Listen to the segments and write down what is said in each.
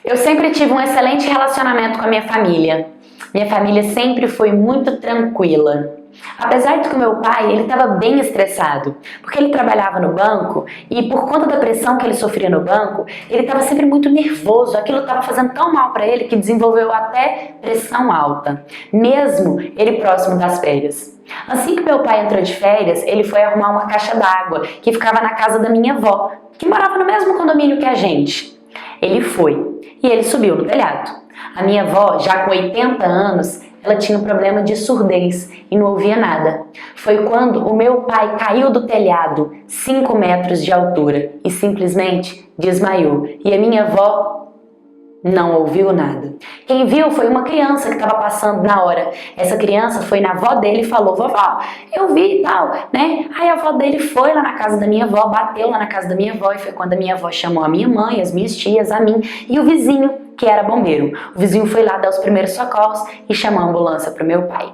Eu sempre tive um excelente relacionamento com a minha família. Minha família sempre foi muito tranquila. Apesar de que o meu pai, ele estava bem estressado, porque ele trabalhava no banco e por conta da pressão que ele sofria no banco, ele estava sempre muito nervoso. Aquilo estava fazendo tão mal para ele que desenvolveu até pressão alta, mesmo ele próximo das férias. Assim que meu pai entrou de férias, ele foi arrumar uma caixa d'água que ficava na casa da minha avó, que morava no mesmo condomínio que a gente. Ele foi e ele subiu no telhado. A minha avó, já com 80 anos, ela tinha um problema de surdez e não ouvia nada. Foi quando o meu pai caiu do telhado, 5 metros de altura, e simplesmente desmaiou. E a minha avó não ouviu nada. Quem viu foi uma criança que estava passando na hora. Essa criança foi na avó dele e falou: vovó, eu vi e tal, né? Aí a avó dele foi lá na casa da minha avó, bateu lá na casa da minha avó, e foi quando a minha avó chamou a minha mãe, as minhas tias, a mim e o vizinho, que era bombeiro. O vizinho foi lá dar os primeiros socorros e chamou a ambulância para o meu pai.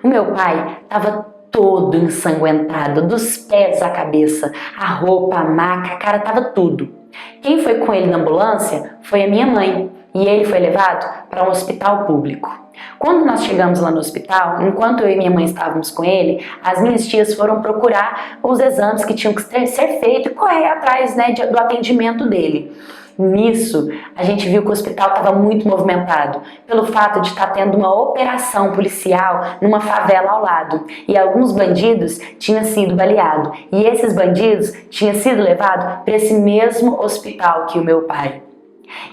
O meu pai estava todo ensanguentado, dos pés à cabeça, a roupa, a maca, a cara, tava tudo. Quem foi com ele na ambulância foi a minha mãe, e ele foi levado para um hospital público. Quando nós chegamos lá no hospital, enquanto eu e minha mãe estávamos com ele, as minhas tias foram procurar os exames que tinham que ser feitos e correr atrás, né, do atendimento dele. Nisso, a gente viu que o hospital estava muito movimentado, pelo fato de estar tendo uma operação policial numa favela ao lado. E alguns bandidos tinham sido baleados. E esses bandidos tinham sido levados para esse mesmo hospital que o meu pai.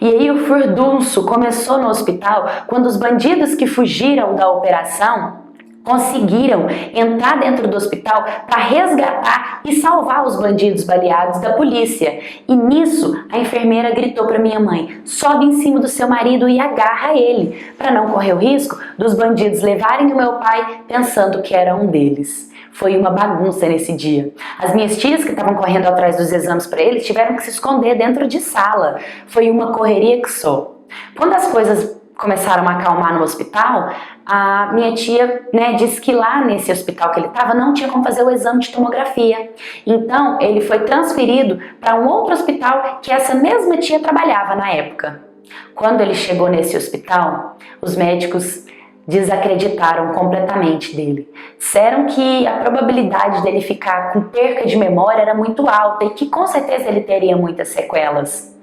E aí o furdunço começou no hospital quando os bandidos que fugiram da operação conseguiram entrar dentro do hospital para resgatar e salvar os bandidos baleados da polícia. E nisso, a enfermeira gritou para minha mãe: sobe em cima do seu marido e agarra ele, para não correr o risco dos bandidos levarem o meu pai pensando que era um deles. Foi uma bagunça nesse dia. As minhas tias que estavam correndo atrás dos exames para ele tiveram que se esconder dentro de sala. Foi uma correria que só. Quando as coisas começaram a acalmar no hospital, a minha tia, né, disse que lá nesse hospital que ele estava não tinha como fazer o exame de tomografia. Então ele foi transferido para um outro hospital que essa mesma tia trabalhava na época. Quando ele chegou nesse hospital, os médicos desacreditaram completamente dele. Disseram que a probabilidade dele ficar com perca de memória era muito alta e que com certeza ele teria muitas sequelas.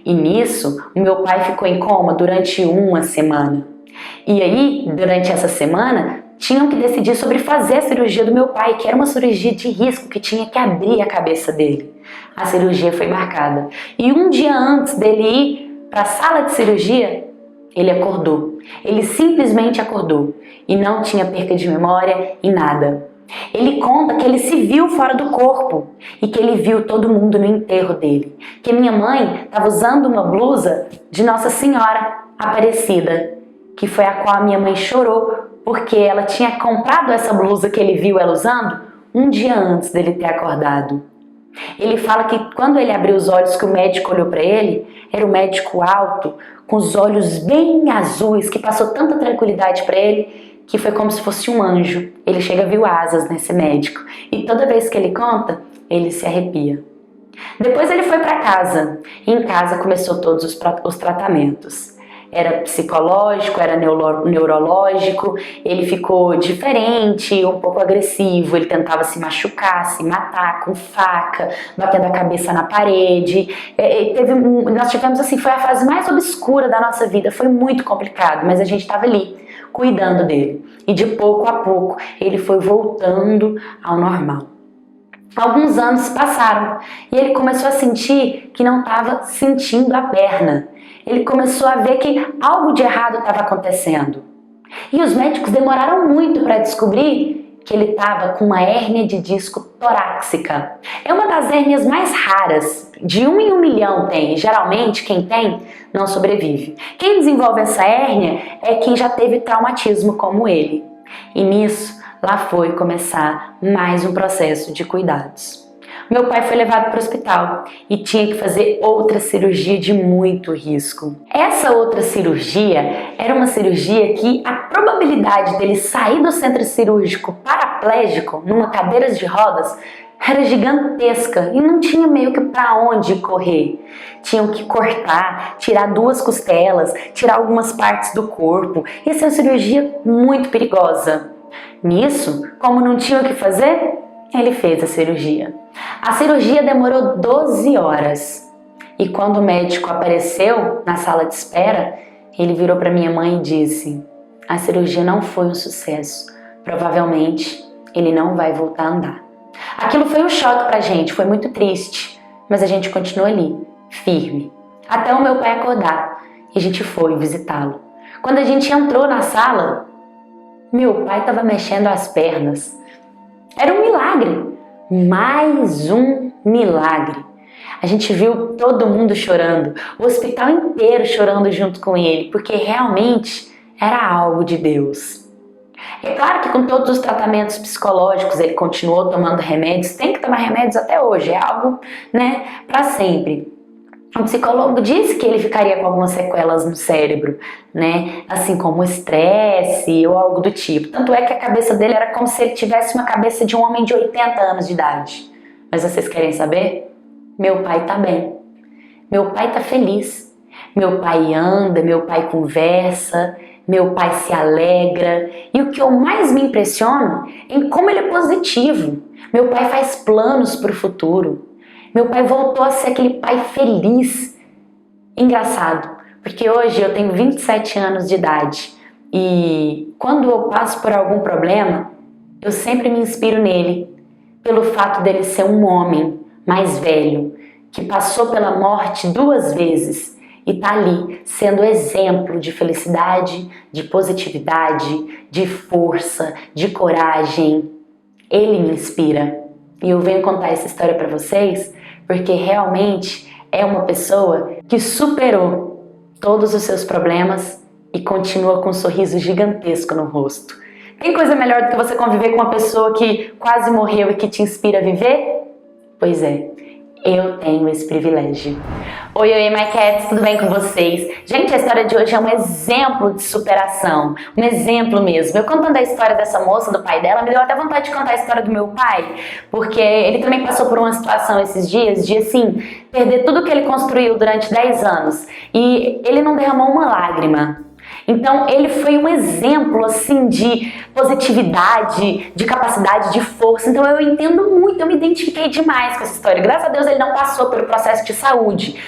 E nisso, o meu pai ficou em coma durante uma semana. E aí, durante essa semana, tinham que decidir sobre fazer a cirurgia do meu pai, que era uma cirurgia de risco, que tinha que abrir a cabeça dele. A cirurgia foi marcada. E um dia antes dele ir para a sala de cirurgia, ele acordou. Ele simplesmente acordou e não tinha perca de memória e nada. Ele conta que ele se viu fora do corpo e que ele viu todo mundo no enterro dele. Que minha mãe estava usando uma blusa de Nossa Senhora Aparecida, que foi a qual a minha mãe chorou porque ela tinha comprado essa blusa que ele viu ela usando um dia antes dele ter acordado. Ele fala que quando ele abriu os olhos, que o médico olhou para ele, era um médico alto, com os olhos bem azuis, que passou tanta tranquilidade para ele, que foi como se fosse um anjo. Ele chega a ver asas nesse médico. E toda vez que ele conta, ele se arrepia. Depois ele foi para casa. E em casa começou todos os tratamentos. Era psicológico, era neurológico, ele ficou diferente, um pouco agressivo, ele tentava se machucar, se matar com faca, batendo a cabeça na parede. Nós tivemos assim, foi a fase mais obscura da nossa vida, foi muito complicado, mas a gente estava ali, cuidando dele. E de pouco a pouco ele foi voltando ao normal. Alguns anos passaram e ele começou a sentir que não estava sentindo a perna. Ele começou a ver que algo de errado estava acontecendo. E os médicos demoraram muito para descobrir que ele estava com uma hérnia de disco torácica. É uma das hérnias mais raras, de 1 em 1 milhão tem. Geralmente quem tem não sobrevive. Quem desenvolve essa hérnia é quem já teve traumatismo como ele. E nisso, lá foi começar mais um processo de cuidados. Meu pai foi levado para o hospital e tinha que fazer outra cirurgia de muito risco. Essa outra cirurgia era uma cirurgia que a probabilidade dele sair do centro cirúrgico paraplégico, numa cadeira de rodas, era gigantesca e não tinha meio que para onde correr. Tinham que cortar, tirar 2 costelas, tirar algumas partes do corpo. Ia ser uma cirurgia muito perigosa. Nisso, como não tinha o que fazer, ele fez a cirurgia. A cirurgia demorou 12 horas. E quando o médico apareceu na sala de espera, ele virou para minha mãe e disse: a cirurgia não foi um sucesso. Provavelmente ele não vai voltar a andar. Aquilo foi um choque pra gente, foi muito triste. Mas a gente continuou ali, firme. Até o meu pai acordar. E a gente foi visitá-lo. Quando a gente entrou na sala, meu pai estava mexendo as pernas. Era um milagre. Mais um milagre. A gente viu todo mundo chorando, o hospital inteiro chorando junto com ele, porque realmente era algo de Deus. É claro que com todos os tratamentos psicológicos ele continuou tomando remédios, tem que tomar remédios até hoje, é algo, para sempre. O psicólogo disse que ele ficaria com algumas sequelas no cérebro, assim como estresse ou algo do tipo. Tanto é que a cabeça dele era como se ele tivesse uma cabeça de um homem de 80 anos de idade. Mas vocês querem saber? Meu pai tá bem. Meu pai tá feliz. Meu pai anda, meu pai conversa, meu pai se alegra. E o que eu mais me impressiono é em como ele é positivo. Meu pai faz planos para o futuro. Meu pai voltou a ser aquele pai feliz. Engraçado, porque hoje eu tenho 27 anos de idade e quando eu passo por algum problema, eu sempre me inspiro nele, pelo fato dele ser um homem mais velho, que passou pela morte 2 vezes e tá ali sendo exemplo de felicidade, de positividade, de força, de coragem. Ele me inspira e eu venho contar essa história para vocês porque realmente é uma pessoa que superou todos os seus problemas e continua com um sorriso gigantesco no rosto. Tem coisa melhor do que você conviver com uma pessoa que quase morreu e que te inspira a viver? Pois é, eu tenho esse privilégio. Oi, My Cats, tudo bem com vocês? Gente, a história de hoje é um exemplo de superação, um exemplo mesmo. Eu contando a história dessa moça, do pai dela, me deu até vontade de contar a história do meu pai, porque ele também passou por uma situação esses dias de, assim, perder tudo que ele construiu durante 10 anos e ele não derramou uma lágrima. Então ele foi um exemplo assim de positividade, de capacidade, de força. Então eu entendo muito, eu me identifiquei demais com essa história. Graças a Deus ele não passou pelo processo de saúde,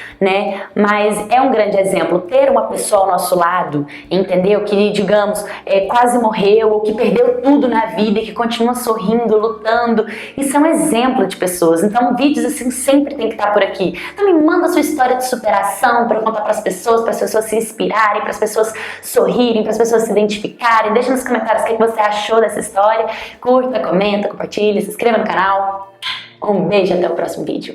Mas é um grande exemplo ter uma pessoa ao nosso lado, entendeu? Que, digamos, quase morreu ou que perdeu tudo na vida e que continua sorrindo, lutando. Isso é um exemplo de pessoas. Então vídeos assim sempre tem que estar por aqui. Então me manda a sua história de superação para eu contar para as pessoas se inspirarem, para as pessoas sorrirem, para as pessoas se identificarem. Deixa nos comentários o que você achou dessa história. Curta, comenta, compartilha, se inscreva no canal. Um beijo, até o próximo vídeo.